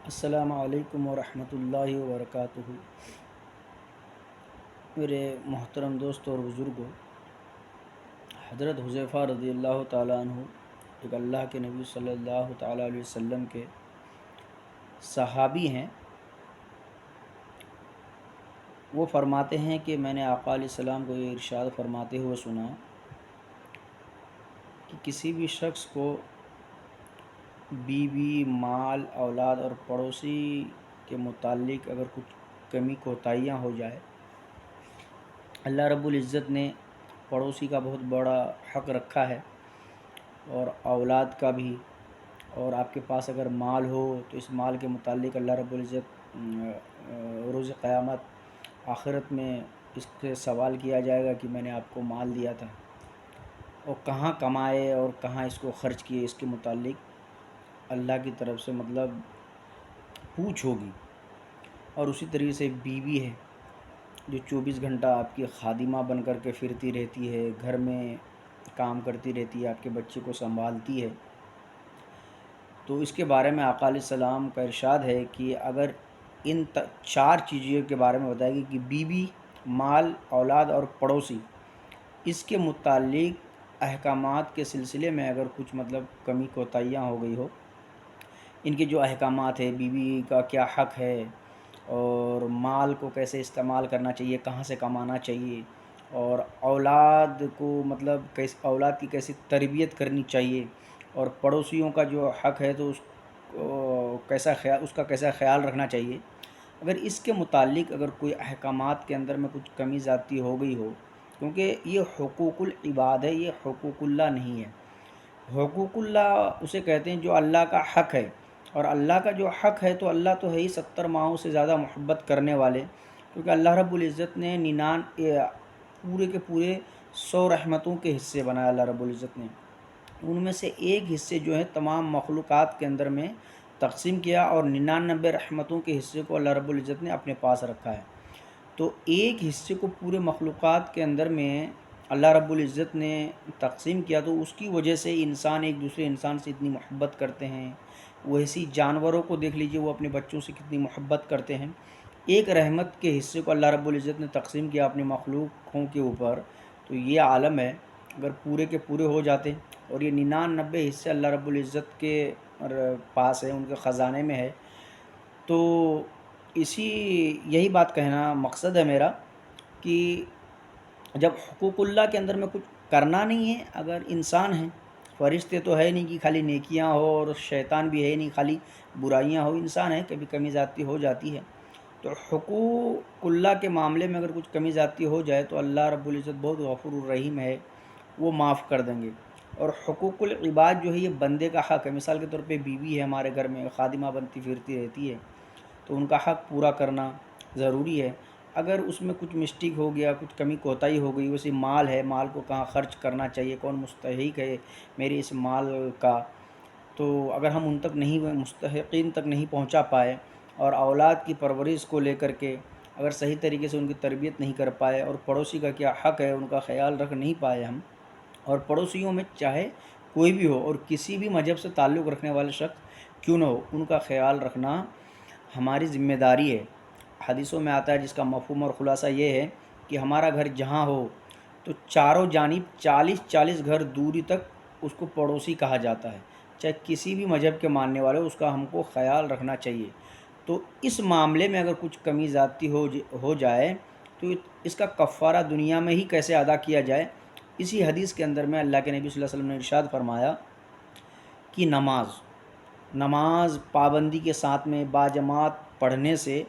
السلام علیکم ورحمۃ اللہ وبرکاتہ۔ میرے محترم دوست اور بزرگوں، حضرت حذیفہ رضی اللہ تعالیٰ عنہ ایک اللہ کے نبی صلی اللہ تعالیٰ علیہ وسلم کے صحابی ہیں۔ وہ فرماتے ہیں کہ میں نے آقا علیہ السلام کو یہ ارشاد فرماتے ہوئے سنا کہ کسی بھی شخص کو بیوی، مال، اولاد اور پڑوسی کے متعلق اگر کچھ کمی کوتاہیاں ہو جائے، اللہ رب العزت نے پڑوسی کا بہت بڑا حق رکھا ہے، اور اولاد کا بھی، اور آپ کے پاس اگر مال ہو تو اس مال کے متعلق اللہ رب العزت روز قیامت آخرت میں اس سے سوال کیا جائے گا کہ میں نے آپ کو مال دیا تھا اور کہاں کمائے اور کہاں اس کو خرچ کیے، اس کے متعلق اللہ کی طرف سے پوچھ ہوگی۔ اور اسی طریقے سے بیوی ہے جو 24 گھنٹہ آپ کی خادمہ بن کر کے پھرتی رہتی ہے، گھر میں کام کرتی رہتی ہے، آپ کے بچے کو سنبھالتی ہے، تو اس کے بارے میں آقا علیہ السلام کا ارشاد ہے کہ اگر ان 4 چیزوں کے بارے میں بتائے گی کہ بیوی، مال، اولاد اور پڑوسی، اس کے متعلق احکامات کے سلسلے میں اگر کچھ کمی کوتاہیاں ہو گئی ہو، ان کے جو احکامات ہے، بیوی کا کیا حق ہے، اور مال کو کیسے استعمال کرنا چاہیے، کہاں سے کمانا چاہیے، اور اولاد کو اولاد کی کیسی تربیت کرنی چاہیے، اور پڑوسیوں کا جو حق ہے تو اس کا کیسا خیال رکھنا چاہیے، اگر اس کے متعلق اگر کوئی احکامات کے اندر میں کچھ کمی زیادتی ہو گئی ہو، کیونکہ یہ حقوق العباد ہے، یہ حقوق اللہ نہیں ہے۔ حقوق اللہ اسے کہتے ہیں جو اللہ کا حق ہے، اور اللہ کا جو حق ہے تو اللہ تو ہے ہی 70 ماہوں سے زیادہ محبت کرنے والے، کیونکہ اللہ رب العزت نے پورے کے پورے 100 رحمتوں کے حصے بنایا اللہ رب العزت نے، ان میں سے ایک حصے جو ہے تمام مخلوقات کے اندر میں تقسیم کیا، اور 99 رحمتوں کے حصے کو اللہ رب العزت نے اپنے پاس رکھا ہے۔ تو ایک حصے کو پورے مخلوقات کے اندر میں اللہ رب العزت نے تقسیم کیا، تو اس کی وجہ سے انسان ایک دوسرے انسان سے اتنی محبت کرتے ہیں۔ وہ ایسی جانوروں کو دیکھ لیجئے، وہ اپنے بچوں سے کتنی محبت کرتے ہیں۔ ایک رحمت کے حصے کو اللہ رب العزت نے تقسیم کیا اپنی مخلوقوں کے اوپر، تو یہ عالم ہے اگر پورے کے پورے ہو جاتے، اور یہ 99 حصے اللہ رب العزت کے پاس ہے، ان کے خزانے میں ہے، تو یہی بات کہنا مقصد ہے میرا کہ جب حقوق اللہ کے اندر میں کچھ کرنا نہیں ہے، اگر انسان ہیں، فرشتے تو ہے نہیں کہ خالی نیکیاں ہو، اور شیطان بھی ہے نہیں خالی برائیاں ہو، انسان ہے کبھی کمی زیادتی ہو جاتی ہے، تو حقوق اللہ کے معاملے میں اگر کچھ کمی زیادتی ہو جائے تو اللہ رب العزت بہت غفور الرحیم ہے، وہ معاف کر دیں گے۔ اور حقوق العباد جو ہے یہ بندے کا حق ہے، مثال کے طور پہ بیوی ہے ہمارے گھر میں، خادمہ بنتی پھرتی رہتی ہے، تو ان کا حق پورا کرنا ضروری ہے۔ اگر اس میں کچھ مسٹیک ہو گیا، کچھ کمی کوتاہی ہو گئی، ویسے مال ہے، مال کو کہاں خرچ کرنا چاہیے، کون مستحق ہے میرے اس مال کا، تو اگر ہم ان تک نہیں، مستحقین تک نہیں پہنچا پائے، اور اولاد کی پرورش کو لے کر کے اگر صحیح طریقے سے ان کی تربیت نہیں کر پائے، اور پڑوسی کا کیا حق ہے ان کا خیال رکھ نہیں پائے ہم، اور پڑوسیوں میں چاہے کوئی بھی ہو اور کسی بھی مذہب سے تعلق رکھنے والے شخص کیوں نہ ہو، ان کا خیال رکھنا ہماری ذمہ داری ہے۔ حدیثوں میں آتا ہے جس کا مفہوم اور خلاصہ یہ ہے کہ ہمارا گھر جہاں ہو تو چاروں جانب 40 گھر دوری تک اس کو پڑوسی کہا جاتا ہے، چاہے کسی بھی مذہب کے ماننے والے، اس کا ہم کو خیال رکھنا چاہیے۔ تو اس معاملے میں اگر کچھ کمی زیادتی ہو جائے تو اس کا کفارہ دنیا میں ہی کیسے ادا کیا جائے، اسی حدیث کے اندر میں اللہ کے نبی صلی اللہ علیہ وسلم نے ارشاد فرمایا کہ نماز پابندی کے ساتھ میں باجماعت پڑھنے سے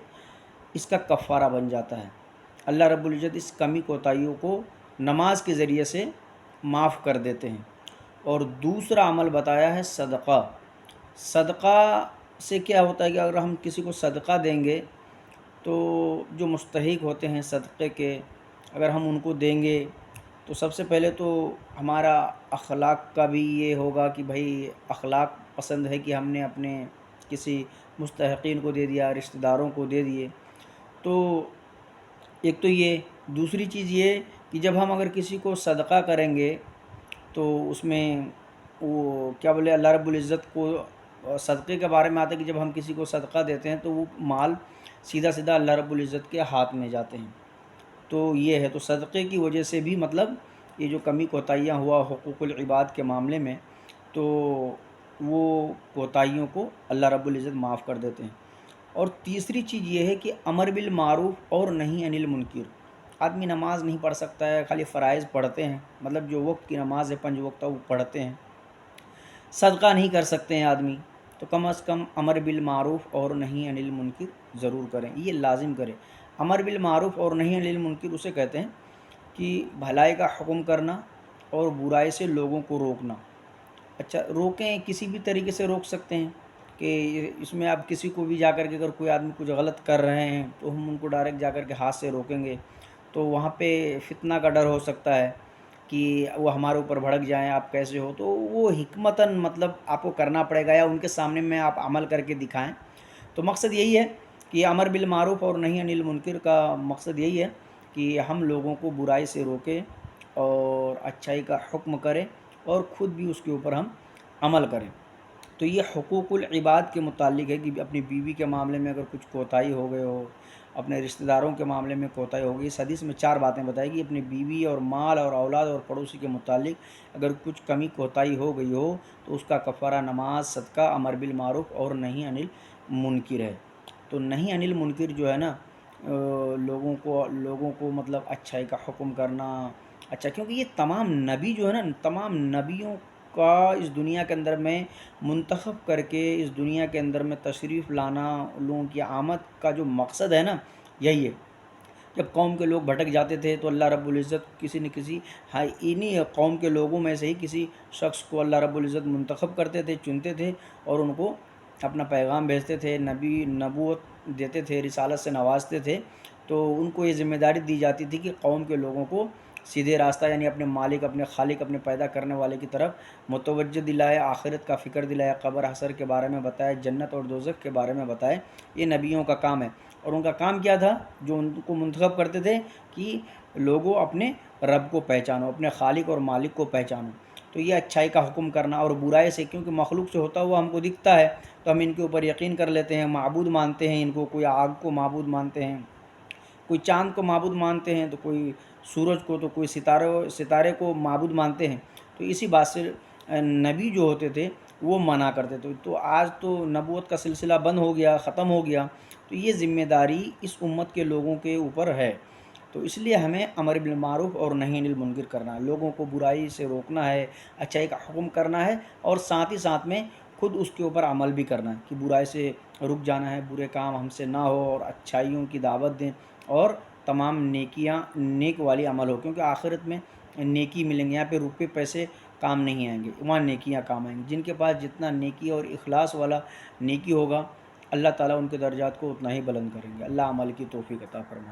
اس کا کفارہ بن جاتا ہے۔ اللہ رب العزت اس کمی کوتاہیوں کو نماز کے ذریعے سے معاف کر دیتے ہیں۔ اور دوسرا عمل بتایا ہے صدقہ۔ صدقہ سے کیا ہوتا ہے کہ اگر ہم کسی کو صدقہ دیں گے تو جو مستحق ہوتے ہیں صدقے کے، اگر ہم ان کو دیں گے تو سب سے پہلے تو ہمارا اخلاق کا بھی یہ ہوگا کہ بھائی اخلاق پسند ہے کہ ہم نے اپنے کسی مستحقین کو دے دیا، رشتہ داروں کو دے دیے، تو ایک تو یہ، دوسری چیز یہ کہ جب ہم اگر کسی کو صدقہ کریں گے تو اس میں وہ کیا بولے، اللہ رب العزت کو صدقے کے بارے میں آتا ہے کہ جب ہم کسی کو صدقہ دیتے ہیں تو وہ مال سیدھا سیدھا اللہ رب العزت کے ہاتھ میں جاتے ہیں. تو یہ ہے، تو صدقے کی وجہ سے بھی مطلب یہ جو کمی کوتاہیاں ہوا حقوق العباد کے معاملے میں، تو وہ کوتاہیوں کو اللہ رب العزت معاف کر دیتے ہیں. اور تیسری چیز یہ ہے کہ امر بالمعروف اور نہی عن المنکر. آدمی نماز نہیں پڑھ سکتا ہے، خالی فرائض پڑھتے ہیں، مطلب جو وقت کی نماز ہے 5 وقتہ وہ پڑھتے ہیں. صدقہ نہیں کر سکتے ہیں آدمی، تو کم از کم امر بالمعروف اور نہی عن المنکر ضرور کریں، یہ لازم کریں. امر بالمعروف اور نہی عن المنکر اسے کہتے ہیں کہ بھلائی کا حکم کرنا اور برائی سے لوگوں کو روکنا. اچھا، روکیں کسی بھی طریقے سے روک سکتے ہیں، کہ اس میں آپ کسی کو بھی جا کر کے اگر کوئی آدمی کچھ غلط کر رہے ہیں تو ہم ان کو ڈائریکٹ جا کر کے ہاتھ سے روکیں گے تو وہاں پہ فتنہ کا ڈر ہو سکتا ہے کہ وہ ہمارے اوپر بھڑک جائیں، آپ کیسے ہو. تو وہ حکمتاً مطلب آپ کو کرنا پڑے گا، یا ان کے سامنے میں آپ عمل کر کے دکھائیں. تو مقصد یہی ہے کہ امر بالمعروف اور نہی عن المنکر کا مقصد یہی ہے کہ ہم لوگوں کو برائی سے روکیں اور اچھائی کا حکم کریں اور خود بھی اس کے اوپر ہم عمل کریں. تو یہ حقوق العباد کے متعلق ہے کہ اپنی بیوی کے معاملے میں اگر کچھ کوتاہی ہو گئے ہو، اپنے رشتہ داروں کے معاملے میں کوتاہی ہو گئی. اس حدیث میں 4 باتیں بتائی گی. اپنی بیوی اور مال اور اولاد اور پڑوسی کے متعلق اگر کچھ کمی کوتاہی ہو گئی ہو تو اس کا کفارہ نماز، صدقہ، امر بالمعروف اور نہی عن المنکر ہے. تو نہی عن المنکر جو ہے نا، لوگوں کو مطلب اچھائی کا حکم کرنا. اچھا، کیونکہ یہ تمام نبی جو ہے نا، تمام نبیوں کا اس دنیا کے اندر میں منتخب کر کے اس دنیا کے اندر میں تشریف لانا، لوگوں کی آمد کا جو مقصد ہے نا، یہی ہے. جب قوم کے لوگ بھٹک جاتے تھے تو اللہ رب العزت کسی نہ کسی انہی قوم کے لوگوں میں سے ہی کسی شخص کو اللہ رب العزت منتخب کرتے تھے، چنتے تھے اور ان کو اپنا پیغام بھیجتے تھے، نبوت دیتے تھے، رسالت سے نوازتے تھے. تو ان کو یہ ذمہ داری دی جاتی تھی کہ قوم کے لوگوں کو سیدھے راستہ، یعنی اپنے مالک، اپنے خالق، اپنے پیدا کرنے والے کی طرف متوجہ دلائے، آخرت کا فکر دلائے، قبر حشر کے بارے میں بتائے، جنت اور دوزخ کے بارے میں بتائے. یہ نبیوں کا کام ہے. اور ان کا کام کیا تھا جو ان کو منتخب کرتے تھے؟ کہ لوگوں اپنے رب کو پہچانو، اپنے خالق اور مالک کو پہچانو. تو یہ اچھائی کا حکم کرنا اور برائی سے، کیونکہ مخلوق سے ہوتا ہوا ہم کو دکھتا ہے تو ہم ان کے اوپر یقین کر لیتے ہیں، معبود مانتے ہیں ان کو. کوئی آگ کو معبود مانتے ہیں، کوئی چاند کو معبود مانتے ہیں، تو کوئی سورج کو، تو کوئی ستارے کو معبود مانتے ہیں. تو اسی بات سے نبی جو ہوتے تھے وہ منع کرتے تھے. تو آج تو نبوت کا سلسلہ بند ہو گیا، ختم ہو گیا. تو یہ ذمہ داری اس امت کے لوگوں کے اوپر ہے. تو اس لیے ہمیں امر بالمعروف اور نہی عن المنکر کرنا ہے، لوگوں کو برائی سے روکنا ہے، اچھائی کا حکم کرنا ہے، اور ساتھ ہی ساتھ میں خود اس کے اوپر عمل بھی کرنا ہے کہ برائی سے رک جانا ہے، برے کام ہم سے نہ ہو اور اچھائیوں کی دعوت دیں اور تمام نیکیاں نیک والی عمل ہو. کیونکہ آخرت میں نیکی ملیں گے، یہاں پہ روپے پیسے کام نہیں آئیں گے، وہاں نیکیاں کام آئیں گی. جن کے پاس جتنا نیکی اور اخلاص والا نیکی ہوگا اللہ تعالیٰ ان کے درجات کو اتنا ہی بلند کریں گے. اللہ عمل کی توفیق عطا فرمائے.